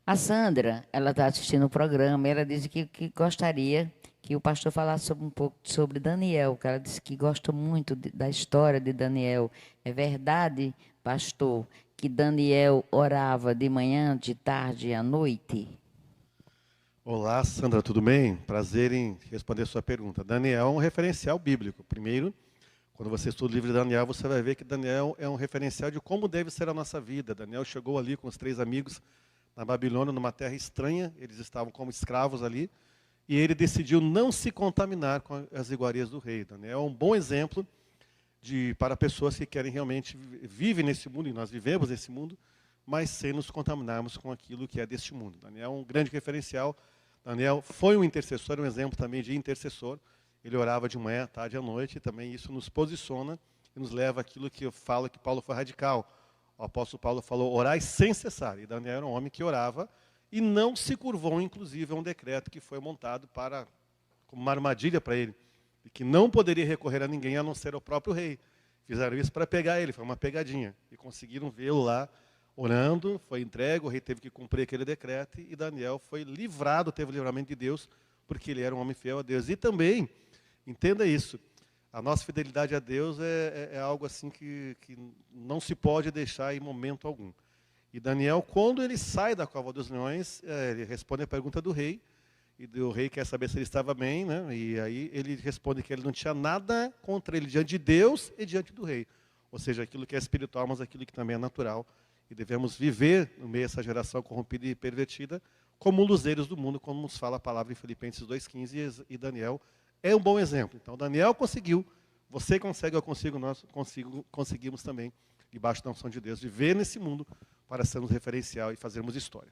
A Sandra, ela está assistindo o programa, e ela disse que gostaria que o pastor falasse um pouco sobre Daniel, que ela disse que gosta muito da história de Daniel. É verdade, pastor, que Daniel orava de manhã, de tarde e à noite? Olá, Sandra, tudo bem? Prazer em responder a sua pergunta. Daniel é um referencial bíblico. Primeiro, quando você estuda o livro de Daniel, você vai ver que Daniel é um referencial de como deve ser a nossa vida. Daniel chegou ali com os 3 amigos na Babilônia, numa terra estranha, eles estavam como escravos ali, e ele decidiu não se contaminar com as iguarias do rei. Daniel é um bom exemplo para pessoas que querem realmente vivem nesse mundo, e nós vivemos nesse mundo, mas sem nos contaminarmos com aquilo que é deste mundo. Daniel é um grande referencial. Daniel foi um intercessor, um exemplo também de intercessor. Ele orava de manhã, tarde e à noite, e também isso nos posiciona e nos leva àquilo que eu falo que Paulo foi radical. O apóstolo Paulo falou, orai sem cessar. E Daniel era um homem que orava e não se curvou, inclusive, a um decreto que foi montado como uma armadilha para ele, e que não poderia recorrer a ninguém a não ser ao próprio rei. Fizeram isso para pegar ele, foi uma pegadinha. E conseguiram vê-lo lá orando, foi entregue, o rei teve que cumprir aquele decreto, e Daniel foi livrado, teve o livramento de Deus, porque ele era um homem fiel a Deus. E também, entenda isso, a nossa fidelidade a Deus é algo assim que não se pode deixar em momento algum. E Daniel, quando ele sai da cova dos leões, ele responde a pergunta do rei, e o rei quer saber se ele estava bem, né? E aí ele responde que ele não tinha nada contra ele diante de Deus e diante do rei. Ou seja, aquilo que é espiritual, mas aquilo que também é natural. E devemos viver no meio dessa geração corrompida e pervertida como luzeiros do mundo, como nos fala a palavra em Filipenses 2,15, e Daniel é um bom exemplo. Então Daniel conseguiu, você consegue, eu consigo, conseguimos também, debaixo da unção de Deus, viver nesse mundo para sermos referencial e fazermos história.